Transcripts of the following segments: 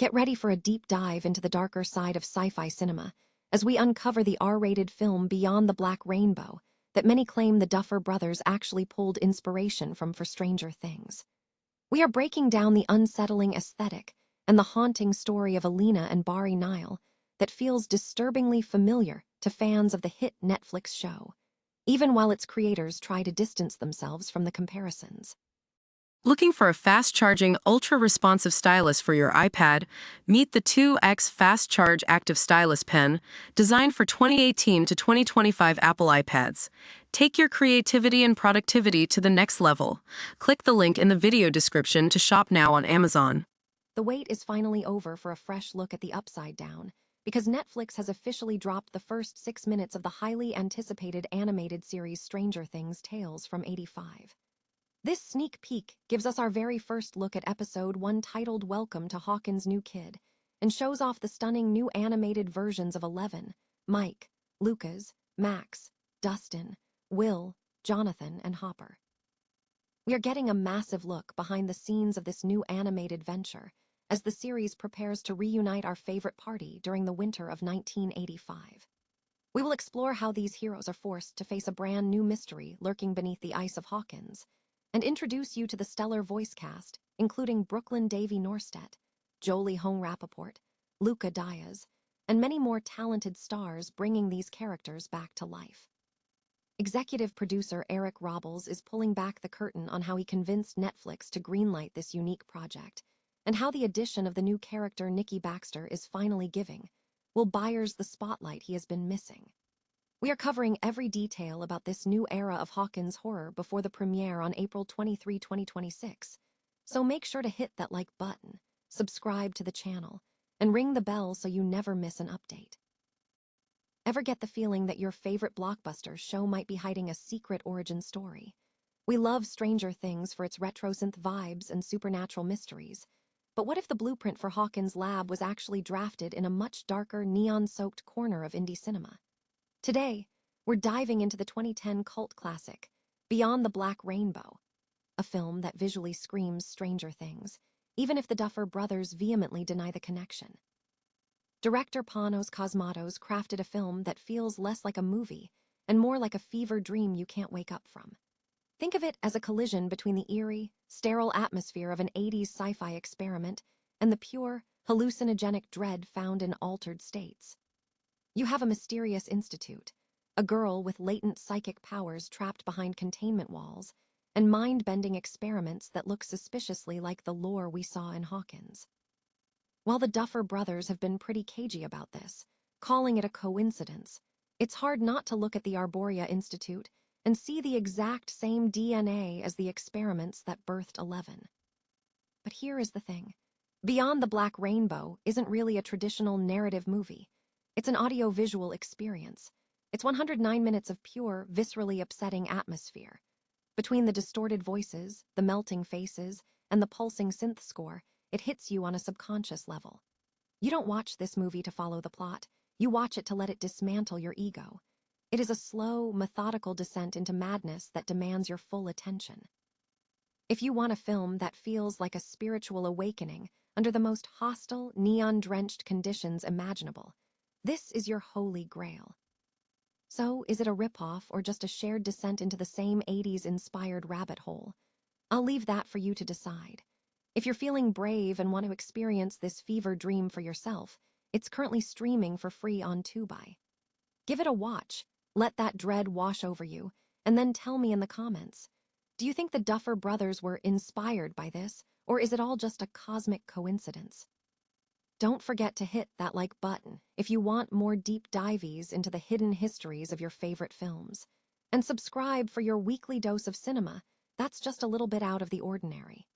Get ready for a deep dive into the darker side of sci-fi cinema as we uncover the R-rated film Beyond the Black Rainbow that many claim the Duffer Brothers actually pulled inspiration from for Stranger Things. We are breaking down the unsettling aesthetic and the haunting story of Alina and Bari Nile that feels disturbingly familiar to fans of the hit Netflix show, even while its creators try to distance themselves from the comparisons. Looking for a fast-charging, ultra-responsive stylus for your iPad? Meet the 2X Fast Charge Active Stylus Pen, designed for 2018 to 2025 Apple iPads. Take your creativity and productivity to the next level. Click the link in the video description to shop now on Amazon. The wait is finally over for a fresh look at the Upside Down, because Netflix has officially dropped the first 6 minutes of the highly anticipated animated series Stranger Things Tales from '85. This sneak peek gives us our very first look at episode 1 titled Welcome to Hawkins' New Kid, and shows off the stunning new animated versions of Eleven, Mike, Lucas, Max, Dustin, Will, Jonathan, and Hopper. We are getting a massive look behind the scenes of this new animated venture as the series prepares to reunite our favorite party during the winter of 1985. We will explore how these heroes are forced to face a brand new mystery lurking beneath the ice of Hawkins, and introduce you to the stellar voice cast, including Brooklyn Davy Norstedt, Jolie Hong-Rappaport, Luca Diaz, and many more talented stars bringing these characters back to life. Executive producer Eric Robles is pulling back the curtain on how he convinced Netflix to greenlight this unique project, and how the addition of the new character Nikki Baxter is finally giving Will Byers the spotlight he has been missing. We are covering every detail about this new era of Hawkins horror before the premiere on April 23, 2026. So make sure to hit that like button, subscribe to the channel, and ring the bell so you never miss an update. Ever get the feeling that your favorite blockbuster show might be hiding a secret origin story? We love Stranger Things for its retro-synth vibes and supernatural mysteries, but what if the blueprint for Hawkins' lab was actually drafted in a much darker, neon-soaked corner of indie cinema? Today, we're diving into the 2010 cult classic, Beyond the Black Rainbow, a film that visually screams Stranger Things, even if the Duffer Brothers vehemently deny the connection. Director Panos Cosmatos crafted a film that feels less like a movie and more like a fever dream you can't wake up from. Think of it as a collision between the eerie, sterile atmosphere of an 80s sci-fi experiment and the pure, hallucinogenic dread found in altered states. You have a mysterious institute, a girl with latent psychic powers trapped behind containment walls, and mind-bending experiments that look suspiciously like the lore we saw in Hawkins. While the Duffer Brothers have been pretty cagey about this, calling it a coincidence, it's hard not to look at the Arborea Institute and see the exact same DNA as the experiments that birthed Eleven. But here is the thing. Beyond the Black Rainbow isn't really a traditional narrative movie. It's an audio-visual experience. It's 109 minutes of pure, viscerally upsetting atmosphere. Between the distorted voices, the melting faces, and the pulsing synth score, it hits you on a subconscious level. You don't watch this movie to follow the plot. You watch it to let it dismantle your ego. It is a slow, methodical descent into madness that demands your full attention. If you want a film that feels like a spiritual awakening under the most hostile, neon-drenched conditions imaginable, this is your holy grail. So, is it a ripoff or just a shared descent into the same 80s-inspired rabbit hole? I'll leave that for you to decide. If you're feeling brave and want to experience this fever dream for yourself, it's currently streaming for free on Tubi. Give it a watch, let that dread wash over you, and then tell me in the comments. Do you think the Duffer Brothers were inspired by this, or is it all just a cosmic coincidence? Don't forget to hit that like button if you want more deep dives into the hidden histories of your favorite films. And subscribe for your weekly dose of cinema that's just a little bit out of the ordinary.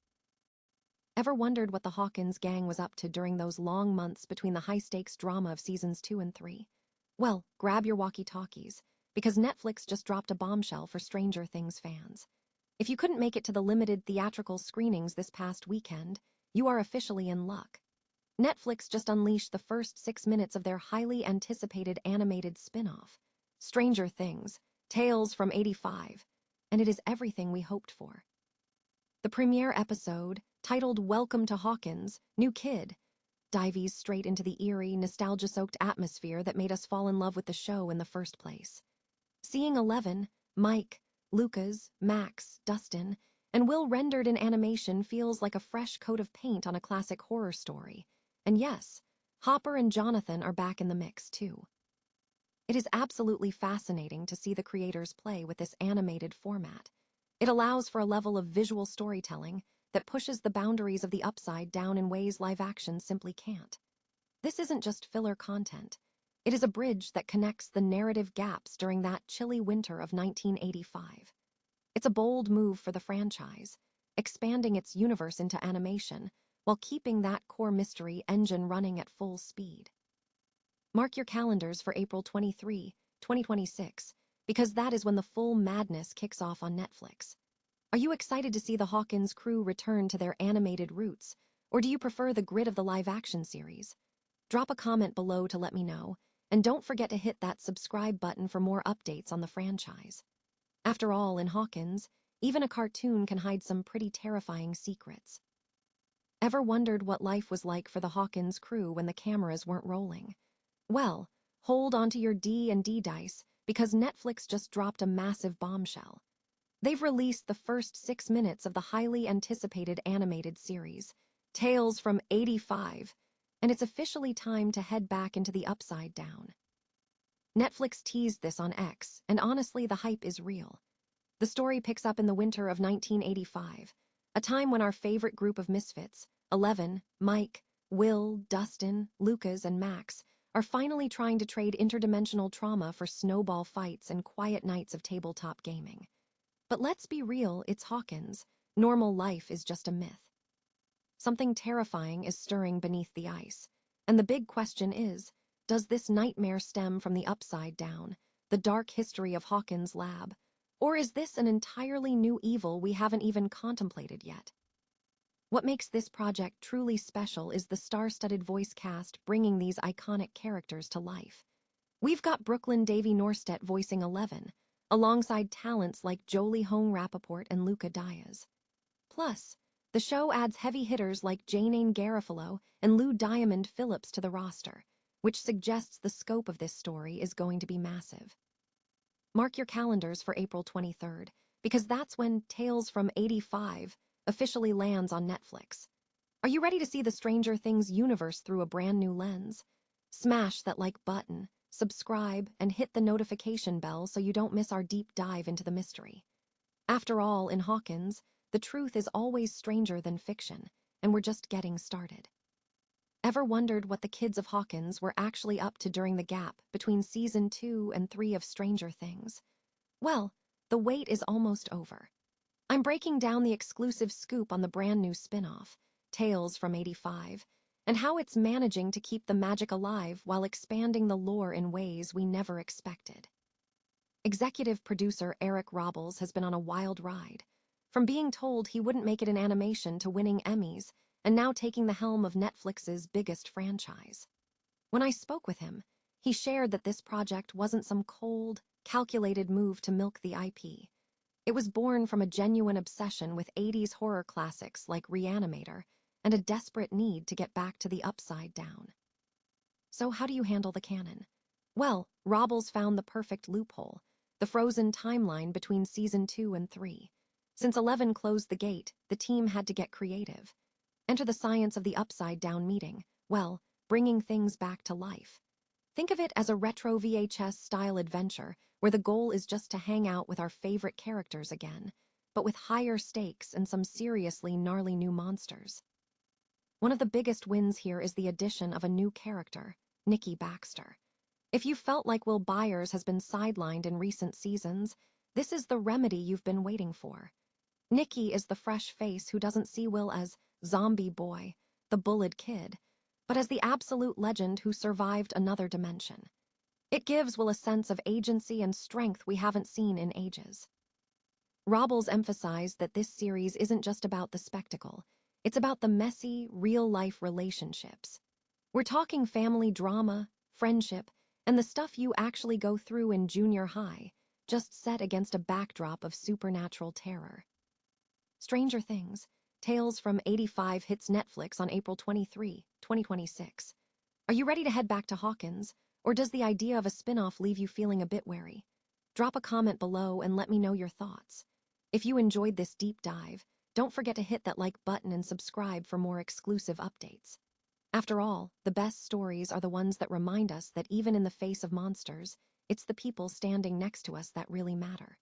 Ever wondered what the Hawkins gang was up to during those long months between the high-stakes drama of seasons 2 and 3? Well, grab your walkie-talkies, because Netflix just dropped a bombshell for Stranger Things fans. If you couldn't make it to the limited theatrical screenings this past weekend, you are officially in luck. Netflix just unleashed the first 6 minutes of their highly anticipated animated spin-off, Stranger Things, Tales from '85, and it is everything we hoped for. The premiere episode, titled Welcome to Hawkins' New Kid, dives straight into the eerie, nostalgia-soaked atmosphere that made us fall in love with the show in the first place. Seeing 11, Mike, Lucas, Max, Dustin, and Will rendered in animation feels like a fresh coat of paint on a classic horror story. And yes, Hopper and Jonathan are back in the mix, too. It is absolutely fascinating to see the creators play with this animated format. It allows for a level of visual storytelling that pushes the boundaries of the Upside Down in ways live action simply can't. This isn't just filler content. It is a bridge that connects the narrative gaps during that chilly winter of 1985. It's a bold move for the franchise, expanding its universe into animation while keeping that core mystery engine running at full speed. Mark your calendars for April 23, 2026, because that is when the full madness kicks off on Netflix. Are you excited to see the Hawkins crew return to their animated roots, or do you prefer the grit of the live-action series? Drop a comment below to let me know, and don't forget to hit that subscribe button for more updates on the franchise. After all, in Hawkins, even a cartoon can hide some pretty terrifying secrets. Ever wondered what life was like for the Hawkins crew when the cameras weren't rolling? Well, hold onto your D&D dice, because Netflix just dropped a massive bombshell. They've released the first 6 minutes of the highly anticipated animated series, Tales from 85, and it's officially time to head back into the Upside Down. Netflix teased this on X, and honestly, the hype is real. The story picks up in the winter of 1985, a time when our favorite group of misfits, 11, Mike, Will, Dustin, Lucas, and Max, are finally trying to trade interdimensional trauma for snowball fights and quiet nights of tabletop gaming. But let's be real, it's Hawkins. Normal life is just a myth. Something terrifying is stirring beneath the ice, and the big question is, does this nightmare stem from the Upside Down, the dark history of Hawkins' lab, or is this an entirely new evil we haven't even contemplated yet? What makes this project truly special is the star-studded voice cast bringing these iconic characters to life. We've got Brooklyn Davy Norstedt voicing 11, alongside talents like Jolie Hong Rappaport and Luca Diaz. Plus, the show adds heavy hitters like Janine Garofalo and Lou Diamond Phillips to the roster, which suggests the scope of this story is going to be massive. Mark your calendars for April 23rd, because that's when Tales from 85 officially lands on Netflix. Are you ready to see the Stranger Things universe through a brand new lens? Smash that like button, subscribe, and hit the notification bell so you don't miss our deep dive into the mystery. After all, in Hawkins, the truth is always stranger than fiction, and we're just getting started. Ever wondered what the kids of Hawkins were actually up to during the gap between Season 2 and 3 of Stranger Things? Well, the wait is almost over. I'm breaking down the exclusive scoop on the brand new spin-off, Tales from 85, and how it's managing to keep the magic alive while expanding the lore in ways we never expected. Executive producer Eric Robles has been on a wild ride, from being told he wouldn't make it in animation to winning Emmys, and now taking the helm of Netflix's biggest franchise. When I spoke with him, he shared that this project wasn't some cold, calculated move to milk the IP. It was born from a genuine obsession with 80s horror classics like Reanimator and a desperate need to get back to the Upside Down. So how do you handle the canon? Well, Robles found the perfect loophole, the frozen timeline between Season 2 and 3. Since 11 closed the gate, the team had to get creative. Enter the science of the Upside Down meeting, well, bringing things back to life. Think of it as a retro VHS-style adventure where the goal is just to hang out with our favorite characters again, but with higher stakes and some seriously gnarly new monsters. One of the biggest wins here is the addition of a new character, Nikki Baxter. If you felt like Will Byers has been sidelined in recent seasons, this is the remedy you've been waiting for. Nikki is the fresh face who doesn't see Will as zombie boy, the bullied kid, but as the absolute legend who survived another dimension. It gives Will a sense of agency and strength we haven't seen in ages. Robles emphasized that this series isn't just about the spectacle, it's about the messy, real-life relationships. We're talking family drama, friendship, and the stuff you actually go through in junior high, just set against a backdrop of supernatural terror. Stranger Things, Tales from 85 hits Netflix on April 23, 2026. Are you ready to head back to Hawkins, or does the idea of a spin-off leave you feeling a bit wary? Drop a comment below and let me know your thoughts. If you enjoyed this deep dive, don't forget to hit that like button and subscribe for more exclusive updates. After all, the best stories are the ones that remind us that even in the face of monsters, it's the people standing next to us that really matter.